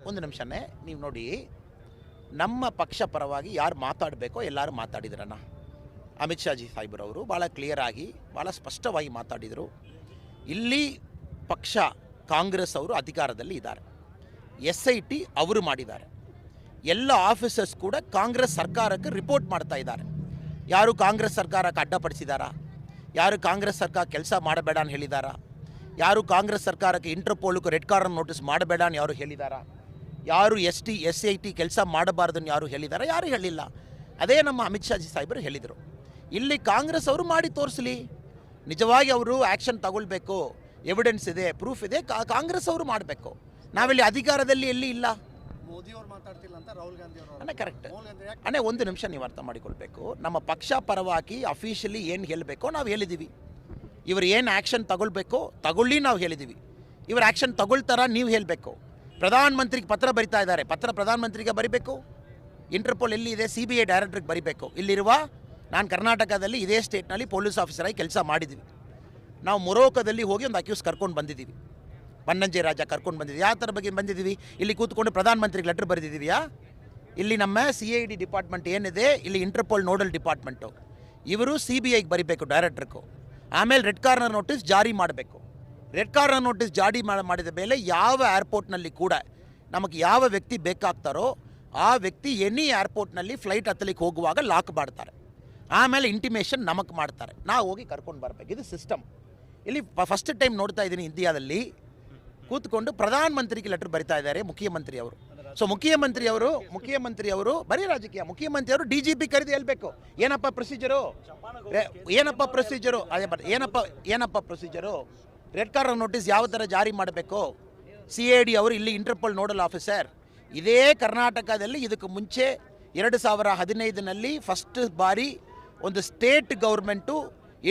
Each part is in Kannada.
ಒಂದು ನಿಮಿಷನೇ ನೀವು ನೋಡಿ, ನಮ್ಮ ಪಕ್ಷ ಪರವಾಗಿ ಯಾರು ಮಾತಾಡಬೇಕೋ ಎಲ್ಲರೂ ಮಾತಾಡಿದ್ರಣ್ಣ. ಅಮಿತ್ ಶಾ ಜಿ ಸಾಹೇಬ್ರವರು ಭಾಳ ಕ್ಲಿಯರಾಗಿ ಭಾಳ ಸ್ಪಷ್ಟವಾಗಿ ಮಾತಾಡಿದರು. ಇಲ್ಲಿ ಪಕ್ಷ ಕಾಂಗ್ರೆಸ್ ಅವರು ಅಧಿಕಾರದಲ್ಲಿ ಇದ್ದಾರೆ, SIT ಅವರು ಮಾಡಿದ್ದಾರೆ. ಎಲ್ಲ ಆಫೀಸರ್ಸ್ ಕೂಡ ಕಾಂಗ್ರೆಸ್ ಸರ್ಕಾರಕ್ಕೆ ರಿಪೋರ್ಟ್ ಮಾಡ್ತಾ ಇದ್ದಾರೆ. ಯಾರು ಕಾಂಗ್ರೆಸ್ ಸರ್ಕಾರಕ್ಕೆ ಅಡ್ಡಪಡಿಸಿದಾರಾ? ಯಾರು ಕಾಂಗ್ರೆಸ್ ಸರ್ಕಾರ ಕೆಲಸ ಮಾಡಬೇಡ ಅಂತ ಹೇಳಿದಾರಾ? ಯಾರು ಕಾಂಗ್ರೆಸ್ ಸರ್ಕಾರಕ್ಕೆ ಇಂಟರ್ಪೋಲ್ಗೂ ರೆಡ್ ಕಾರ್ನರ್ ನೋಟಿಸ್ ಮಾಡಬೇಡ ಅಂತ ಯಾರು ಹೇಳಿದಾರಾ? ಯಾರು SIT ಕೆಲಸ ಮಾಡಬಾರ್ದನ್ನು ಯಾರು ಹೇಳಿದಾರಾ? ಯಾರು ಹೇಳಿಲ್ಲ. ಅದೇ ನಮ್ಮ ಅಮಿತ್ ಶಾ ಜಿ ಸಾಹೇಬರು ಹೇಳಿದರು. ಇಲ್ಲಿ ಕಾಂಗ್ರೆಸ್ ಅವರು ಮಾಡಿ ತೋರಿಸಲಿ, ನಿಜವಾಗಿ ಅವರು ಆ್ಯಕ್ಷನ್ ತಗೊಳ್ಬೇಕು, ಎವಿಡೆನ್ಸ್ ಇದೆ, ಪ್ರೂಫ್ ಇದೆ, ಕಾಂಗ್ರೆಸ್ ಅವರು ಮಾಡಬೇಕು. ನಾವಿಲ್ಲಿ ಅಧಿಕಾರದಲ್ಲಿ ಎಲ್ಲಿ ಇಲ್ಲ. ಮೋದಿ ಅವರು ಮಾತಾಡ್ತಿಲ್ಲ ಅಂತ ರಾಹುಲ್ ಗಾಂಧಿ ಅವರು ಅಣ್ಣ ಕರೆಕ್ಟ್ ಅಣ್ಣ, ಒಂದು ನಿಮಿಷ ನೀವು ಅರ್ಥ ಮಾಡಿಕೊಳ್ಬೇಕು. ನಮ್ಮ ಪಕ್ಷ ಪರವಾಗಿ ಅಫಿಷಿಯಲಿ ಏನು ಹೇಳಬೇಕೋ ನಾವು ಹೇಳಿದ್ದೀವಿ. ಇವರು ಏನು ಆ್ಯಕ್ಷನ್ ತಗೊಳ್ಬೇಕೋ ತಗೊಳ್ಳಿ ನಾವು ಹೇಳಿದ್ದೀವಿ. ಇವರು ಆ್ಯಕ್ಷನ್ ತಗೊಳ್ತಾರ ನೀವು ಹೇಳಬೇಕು. ಪ್ರಧಾನಮಂತ್ರಿಗೆ ಪತ್ರ ಬರಿತಾ ಇದ್ದಾರೆ, ಪತ್ರ ಪ್ರಧಾನಮಂತ್ರಿಗೆ ಬರಿಬೇಕು. ಇಂಟರ್ಪೋಲ್ ಎಲ್ಲಿ ಇದೆ? CBI ಡೈರೆಕ್ಟ್ರಿಗೆ ಬರಿಬೇಕು. ಇಲ್ಲಿರುವ ನಾನು ಕರ್ನಾಟಕದಲ್ಲಿ ಇದೇ ಸ್ಟೇಟ್ನಲ್ಲಿ ಪೊಲೀಸ್ ಆಫೀಸರಾಗಿ ಕೆಲಸ ಮಾಡಿದ್ದೀವಿ. ನಾವು ಮೊರೊಕೋದಲ್ಲಿ ಹೋಗಿ ಒಂದು ಅಕ್ಯೂಸ್ ಕರ್ಕೊಂಡು ಬಂದಿದ್ದೀವಿ, ಬನ್ನಂಜೆ ರಾಜ ಕರ್ಕೊಂಡು ಬಂದಿದ್ದೀವಿ. ಯಾವ ಥರ ಬಗ್ಗೆ ಬಂದಿದ್ದೀವಿ? ಇಲ್ಲಿ ಕೂತ್ಕೊಂಡು ಪ್ರಧಾನಮಂತ್ರಿಗೆ ಲೆಟರ್ ಬರೆದಿದ್ದೀವಿಯಾ? ಇಲ್ಲಿ ನಮ್ಮ CID ಡಿಪಾರ್ಟ್ಮೆಂಟ್ ಏನಿದೆ, ಇಲ್ಲಿ ಇಂಟರ್ಪೋಲ್ ನೋಡಲ್ ಡಿಪಾರ್ಟ್ಮೆಂಟು, ಇವರು CBIಗೆ ಬರಿಬೇಕು ಡೈರೆಕ್ಟ್ರಿಗೂ. ಆಮೇಲೆ ರೆಡ್ ಕಾರ್ನರ್ ನೋಟಿಸ್ ಜಾರಿ ಮಾಡಬೇಕು. ರೆಡ್ ಕಾರ್ನರ್ ನೋಟಿಸ್ ಜಾರಿ ಮಾಡಿದ ಮೇಲೆ ಯಾವ ಏರ್ಪೋರ್ಟ್ನಲ್ಲಿ ಕೂಡ ನಮಗೆ ಯಾವ ವ್ಯಕ್ತಿ ಬೇಕಾಗ್ತಾರೋ ಆ ವ್ಯಕ್ತಿ ಎನಿ ಏರ್ಪೋರ್ಟ್ನಲ್ಲಿ ಫ್ಲೈಟ್ ಹತ್ತಲಿಕ್ಕೆ ಹೋಗುವಾಗ ಲಾಕ್ ಮಾಡ್ತಾರೆ. ಆಮೇಲೆ ಇಂಟಿಮೇಷನ್ ನಮಗೆ ಮಾಡ್ತಾರೆ, ನಾವು ಹೋಗಿ ಕರ್ಕೊಂಡು ಬರಬೇಕು. ಇದು ಸಿಸ್ಟಮ್. ಇಲ್ಲಿ ಫಸ್ಟ್ ಟೈಮ್ ನೋಡ್ತಾ ಇದ್ದೀನಿ ಇಂಡಿಯಾದಲ್ಲಿ ಕೂತ್ಕೊಂಡು ಪ್ರಧಾನಮಂತ್ರಿಗೆ ಲೆಟರ್ ಬರಿತಾ ಇದ್ದಾರೆ ಮುಖ್ಯಮಂತ್ರಿ ಅವರು. ಸೊ ಮುಖ್ಯಮಂತ್ರಿ ಅವರು ಬರೀ ರಾಜಕೀಯ. ಮುಖ್ಯಮಂತ್ರಿ ಅವರು DGP ಕರೆದು ಹೇಳ್ಬೇಕು, ಏನಪ್ಪ ಪ್ರೊಸೀಜರು, ಏನಪ್ಪ ಪ್ರೊಸೀಜರು, ರೆಡ್ ಕಾರ್ನರ್ ನೋಟಿಸ್ ಯಾವ ಥರ ಜಾರಿ ಮಾಡಬೇಕು. CID ಅವರು ಇಲ್ಲಿ ಇಂಟರ್ಪೋಲ್ ನೋಡಲ್ ಆಫೀಸರ್. ಇದೇ ಕರ್ನಾಟಕದಲ್ಲಿ ಇದಕ್ಕೆ ಮುಂಚೆ 2015ನಲ್ಲಿ ಫಸ್ಟ್ ಬಾರಿ ಒಂದು ಸ್ಟೇಟ್ ಗೌರ್ಮೆಂಟು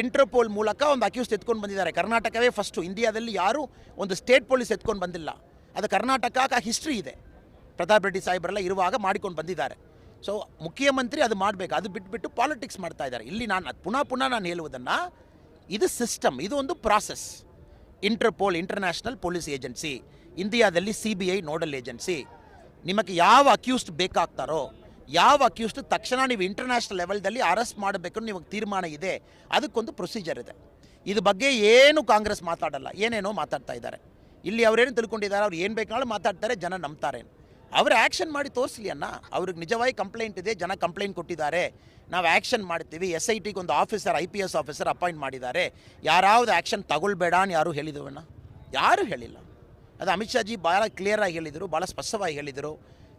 ಇಂಟರ್ಪೋಲ್ ಮೂಲಕ ಒಂದು ಅಕ್ಯೂಸ್ ಎತ್ಕೊಂಡು ಬಂದಿದ್ದಾರೆ. ಕರ್ನಾಟಕವೇ ಫಸ್ಟು, ಇಂಡಿಯಾದಲ್ಲಿ ಯಾರೂ ಒಂದು ಸ್ಟೇಟ್ ಪೊಲೀಸ್ ಎತ್ಕೊಂಡು ಬಂದಿಲ್ಲ. ಅದು ಕರ್ನಾಟಕ ಹಿಸ್ಟ್ರಿ ಇದೆ. ಪ್ರತಾಪ್ ರೆಡ್ಡಿ ಸಾಹೇಬರೆಲ್ಲ ಇರುವಾಗ ಮಾಡಿಕೊಂಡು ಬಂದಿದ್ದಾರೆ. ಸೊ ಮುಖ್ಯಮಂತ್ರಿ ಅದು ಮಾಡಬೇಕು. ಅದು ಬಿಟ್ಬಿಟ್ಟು ಪಾಲಿಟಿಕ್ಸ್ ಮಾಡ್ತಾ ಇದ್ದಾರೆ. ಇಲ್ಲಿ ನಾನು ಪುನಃ ನಾನು ಹೇಳುವುದನ್ನು, ಇದು ಸಿಸ್ಟಮ್, ಇದು ಒಂದು process. Interpol international police agency, ಇಂಡಿಯಾದಲ್ಲಿ CBI ನೋಡಲ್ ಏಜೆನ್ಸಿ. ನಿಮಗೆ ಯಾವ ಅಕ್ಯೂಸ್ಡ್ ಬೇಕಾಗ್ತಾರೋ, ಯಾವ ಅಕ್ಯೂಸ್ಡ್ ತಕ್ಷಣ ನೀವು ಇಂಟರ್ನ್ಯಾಷನಲ್ ಲೆವೆಲ್ದಲ್ಲಿ ಅರೆಸ್ಟ್ ಮಾಡಬೇಕು ನಿಮಗೆ ತೀರ್ಮಾನ ಇದೆ, ಅದಕ್ಕೊಂದು ಪ್ರೊಸೀಜರ್ ಇದೆ. ಇದು ಬಗ್ಗೆ ಏನು ಕಾಂಗ್ರೆಸ್ ಮಾತಾಡಲ್ಲ, ಏನೇನೋ ಮಾತಾಡ್ತಾ ಇದ್ದಾರೆ. ಇಲ್ಲಿ ಅವರೇನು ತಿಳ್ಕೊಂಡಿದ್ದಾರೆ, ಅವ್ರು ಏನು ಬೇಕಾದ್ರೂ ಮಾತಾಡ್ತಾರೆ, ಜನ ನಂಬ್ತಾರೆ. ಅವರು ಆ್ಯಕ್ಷನ್ ಮಾಡಿ ತೋರಿಸಲಿ ಅಣ್ಣ. ಅವ್ರಿಗೆ ನಿಜವಾಗಿ ಕಂಪ್ಲೇಂಟ್ ಇದೆ, ಜನ ಕಂಪ್ಲೇಂಟ್ ಕೊಟ್ಟಿದ್ದಾರೆ, ನಾವು ಆ್ಯಕ್ಷನ್ ಮಾಡ್ತೀವಿ. SITಗೆ ಒಂದು ಆಫೀಸರ್, IPS ಆಫೀಸರ್ ಅಪಾಯಿಂಟ್ ಮಾಡಿದ್ದಾರೆ. ಯಾರಾவது ಆ್ಯಕ್ಷನ್ ತಗೊಳ್ಬೇಡ ಅಂತ ಯಾರು ಹೇಳಿದವಣ್ಣ? ಯಾರೂ ಹೇಳಿಲ್ಲ. ಅದು ಅಮಿತ್ ಶಾ ಜಿ ಭಾಳ ಕ್ಲಿಯರಾಗಿ ಹೇಳಿದರು, ಭಾಳ ಸ್ಪಷ್ಟವಾಗಿ ಹೇಳಿದರು.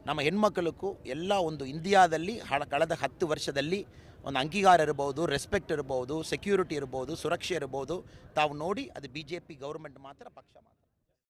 ನಮ್ಮ ಹೆಣ್ಮಕ್ಳಿಗೂ ಎಲ್ಲ ಒಂದು ಇಂಡಿಯಾದಲ್ಲಿ ಕಳೆದ 10 ವರ್ಷದಲ್ಲಿ ಒಂದು ಅಂಗೀಕಾರ ಇರ್ಬೋದು, ರೆಸ್ಪೆಕ್ಟ್ ಇರ್ಬೋದು, ಸೆಕ್ಯೂರಿಟಿ ಇರ್ಬೋದು, ಸುರಕ್ಷೆ ಇರ್ಬೋದು, ತಾವು ನೋಡಿ ಅದು BJP ಗೌರ್ಮೆಂಟ್ ಮಾತ್ರ, ಪಕ್ಷ ಮಾತ್ರ.